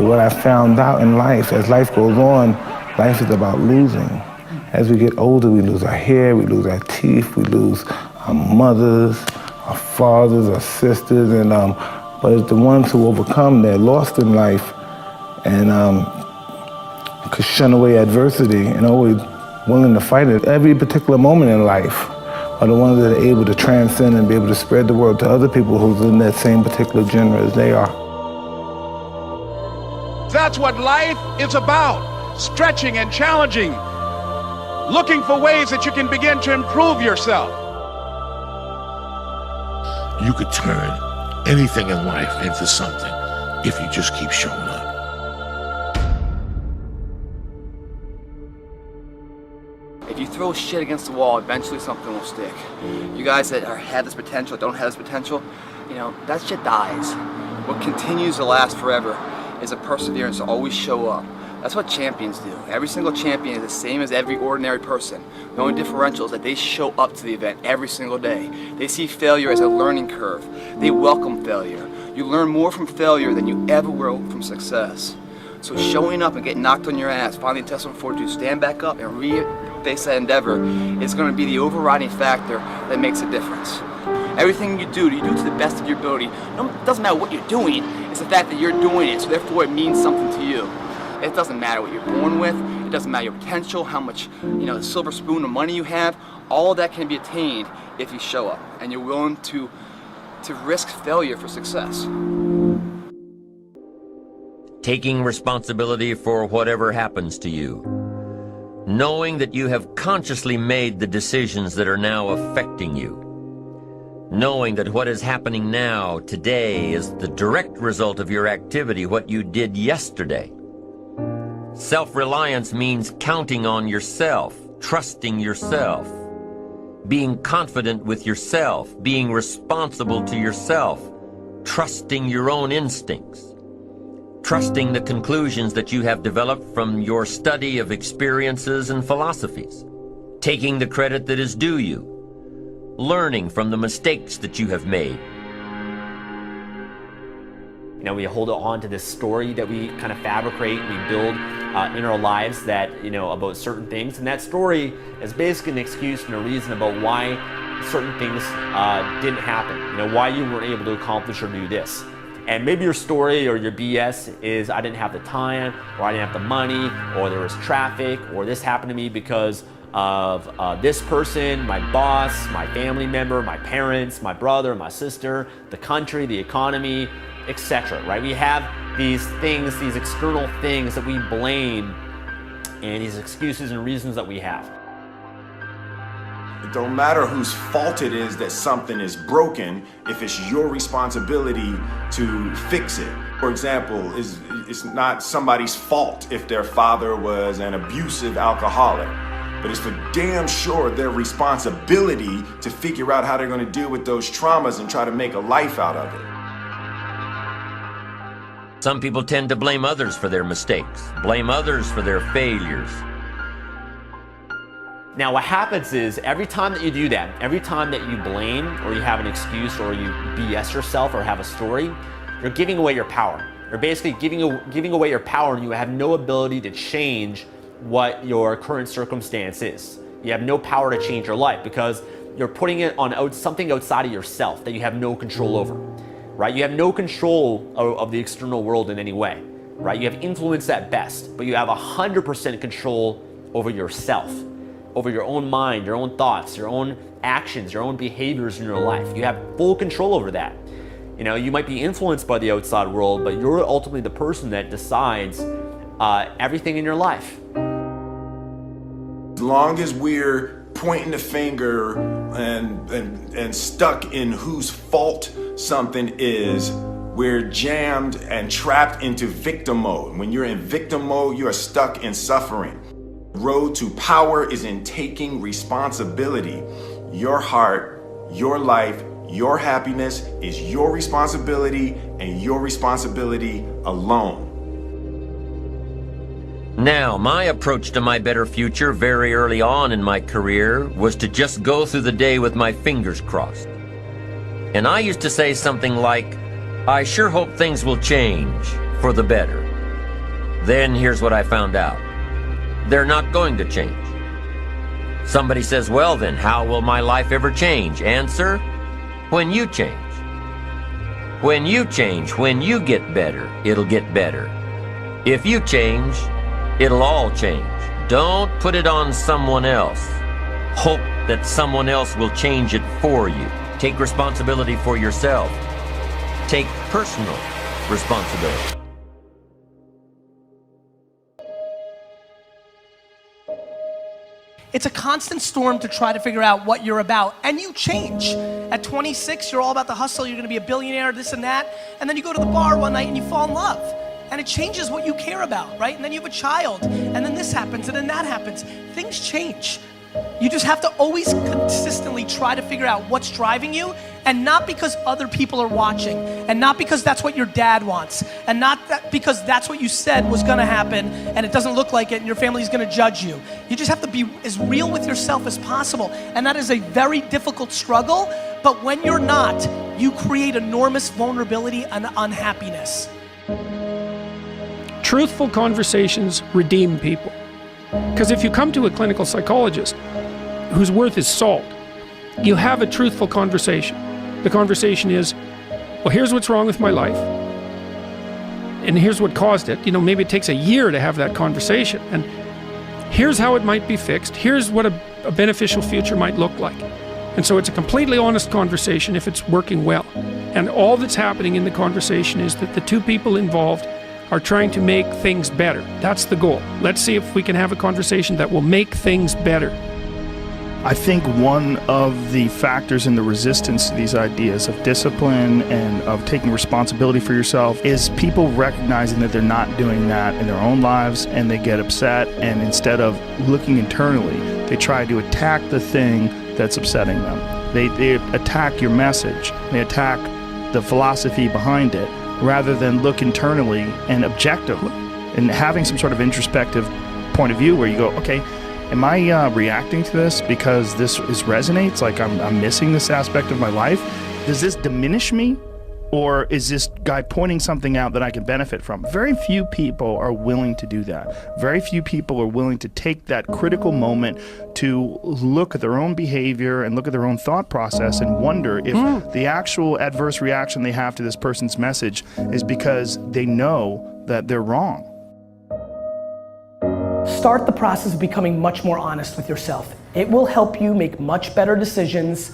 But what I found out in life, as life goes on, life is about losing. As we get older, we lose our hair, we lose our teeth, we lose our mothers, our fathers, our sisters, and but it's the ones who overcome, they're lost in life and could shun away adversity and always willing to fight it. Every particular moment in life are the ones that are able to transcend and be able to spread the word to other people who's in that same particular genre as they are. That's what life is about, stretching and challenging, looking for ways that you can begin to improve yourself. You could turn anything in life into something if you just keep showing up. If you throw shit against the wall, eventually something will stick. You guys that have this potential, don't have this potential, you know, that shit dies. What continues to last forever is a perseverance to always show up. That's what champions do. Every single champion is the same as every ordinary person. The only differential is that they show up to the event every single day. They see failure as a learning curve. They welcome failure. You learn more from failure than you ever will from success. So showing up and getting knocked on your ass, finding intestinal fortitude to stand back up and face that endeavor is going to be the overriding factor that makes a difference. Everything you do to the best of your ability. It doesn't matter what you're doing, it's the fact that you're doing it, so therefore it means something to you. It doesn't matter what you're born with, it doesn't matter your potential, how much, the silver spoon of money you have. All of that can be attained if you show up and you're willing to risk failure for success. Taking responsibility for whatever happens to you. Knowing that you have consciously made the decisions that are now affecting you. Knowing that what is happening now, today, is the direct result of your activity, what you did yesterday. Self-reliance means counting on yourself, trusting yourself, being confident with yourself, being responsible to yourself, trusting your own instincts, trusting the conclusions that you have developed from your study of experiences and philosophies, taking the credit that is due you, learning from the mistakes that you have made. We hold on to this story that we kind of fabricate, we build in our lives that, about certain things. And that story is basically an excuse and a reason about why certain things didn't happen, why you weren't able to accomplish or do this. And maybe your story or your BS is, I didn't have the time, or I didn't have the money, or there was traffic, or this happened to me because of this person, my boss, my family member, my parents, my brother, my sister, the country, the economy, etc. Right? We have these things, these external things that we blame, and these excuses and reasons that we have. It don't matter whose fault it is that something is broken if it's your responsibility to fix it. For example, it's not somebody's fault if their father was an abusive alcoholic, but it's for damn sure their responsibility to figure out how they're going to deal with those traumas and try to make a life out of it. Some people tend to blame others for their mistakes, blame others for their failures. Now what happens is, every time that you do that, every time that you blame or you have an excuse or you BS yourself or have a story, you're giving away your power. You're basically giving away your power, and you have no ability to change what your current circumstance is. You have no power to change your life because you're putting it on something outside of yourself that you have no control over, right? You have no control of the external world in any way, right? You have influence at best, but you have 100% control over yourself, over your own mind, your own thoughts, your own actions, your own behaviors in your life. You have full control over that. You might be influenced by the outside world, but you're ultimately the person that decides everything in your life. As long as we're pointing the finger and stuck in whose fault something is, we're jammed and trapped into victim mode. When you're in victim mode, you are stuck in suffering. The road to power is in taking responsibility. Your heart, your life, your happiness is your responsibility, and your responsibility alone. Now, my approach to my better future very early on in my career was to just go through the day with my fingers crossed. And I used to say something like, I sure hope things will change for the better. Then here's what I found out. They're not going to change. Somebody says, well then, how will my life ever change? Answer, when you change. When you change, when you get better, it'll get better. If you change, it'll all change. Don't put it on someone else. Hope that someone else will change it for you. Take responsibility for yourself. Take personal responsibility. It's a constant storm to try to figure out what you're about, and you change. At 26, you're all about the hustle, you're gonna be a billionaire, this and that, and then you go to the bar one night and you fall in love. And it changes what you care about, right? And then you have a child, and then this happens, and then that happens. Things change. You just have to always consistently try to figure out what's driving you, and not because other people are watching, and not because that's what your dad wants, and not because that's what you said was gonna happen, and it doesn't look like it, and your family's gonna judge you. You just have to be as real with yourself as possible, and that is a very difficult struggle, but when you're not, you create enormous vulnerability and unhappiness. Truthful conversations redeem people. Because if you come to a clinical psychologist whose worth is salt, you have a truthful conversation. The conversation is, well, here's what's wrong with my life, and here's what caused it. You know, maybe it takes a year to have that conversation, and here's how it might be fixed. Here's what a beneficial future might look like. And so it's a completely honest conversation if it's working well. And all that's happening in the conversation is that the two people involved are trying to make things better. That's the goal. Let's see if we can have a conversation that will make things better. I think one of the factors in the resistance to these ideas of discipline and of taking responsibility for yourself is people recognizing that they're not doing that in their own lives, and they get upset, and instead of looking internally, they try to attack the thing that's upsetting them. They attack your message, they attack the philosophy behind it, rather than look internally and objectively and having some sort of introspective point of view where you go, okay, am I reacting to this because this resonates? Like I'm missing this aspect of my life? Does this diminish me? Or is this guy pointing something out that I can benefit from? Very few people are willing to do that. Very few people are willing to take that critical moment to look at their own behavior and look at their own thought process and wonder if the actual adverse reaction they have to this person's message is because they know that they're wrong. Start the process of becoming much more honest with yourself. It will help you make much better decisions,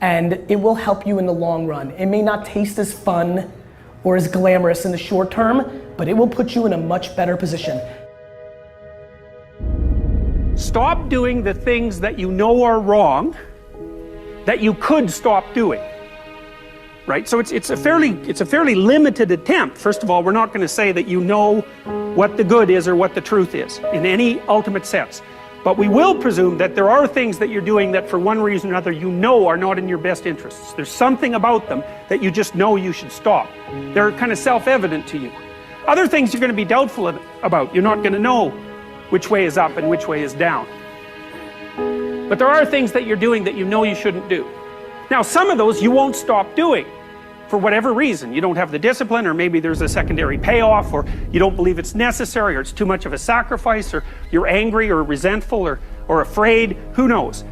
and it will help you in the long run. It may not taste as fun or as glamorous in the short term, but it will put you in a much better position. Stop doing the things that you know are wrong that you could stop doing. Right? So it's a fairly limited attempt. First of all, we're not going to say that you know what the good is or what the truth is in any ultimate sense. But we will presume that there are things that you're doing that for one reason or another you know are not in your best interests. There's something about them that you just know you should stop. They're kind of self-evident to you. Other things you're going to be doubtful about. You're not going to know which way is up and which way is down. But there are things that you're doing that you know you shouldn't do. Now, some of those you won't stop doing for whatever reason. You don't have the discipline, or maybe there's a secondary payoff, or you don't believe it's necessary, or it's too much of a sacrifice, or you're angry or resentful or afraid, who knows.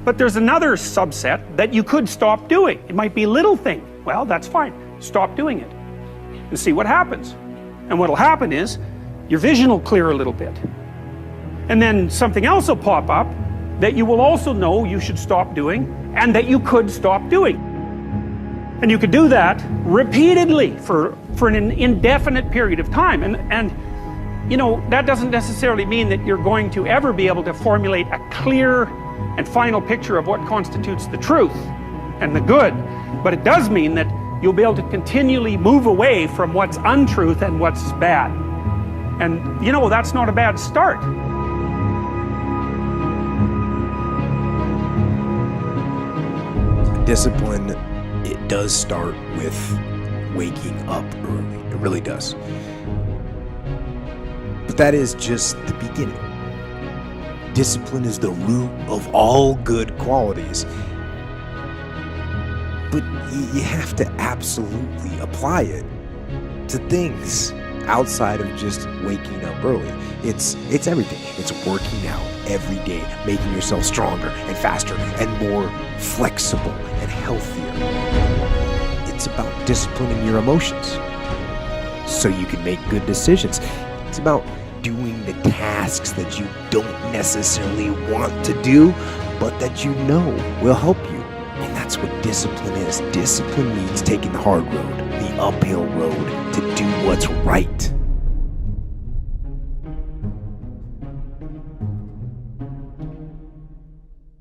But there's another subset that you could stop doing. It might be a little thing. Well, that's fine. Stop doing it and see what happens. And what'll happen is your vision will clear a little bit. And then something else will pop up that you will also know you should stop doing and that you could stop doing. And you could do that repeatedly for an indefinite period of time. And you know, that doesn't necessarily mean that you're going to ever be able to formulate a clear and final picture of what constitutes the truth and the good. But it does mean that you'll be able to continually move away from what's untruth and what's bad. And you know, that's not a bad start. Discipline, it does start with waking up early. It really does. But that is just the beginning. Discipline is the root of all good qualities. But you have to absolutely apply it to things outside of just waking up early. It's everything. It's working out every day, making yourself stronger and faster and more flexible and healthier. It's about disciplining your emotions so you can make good decisions. It's about doing the tasks that you don't necessarily want to do, but that you know will help you. And that's what discipline is. Discipline means taking the hard road, the uphill road, to do what's right.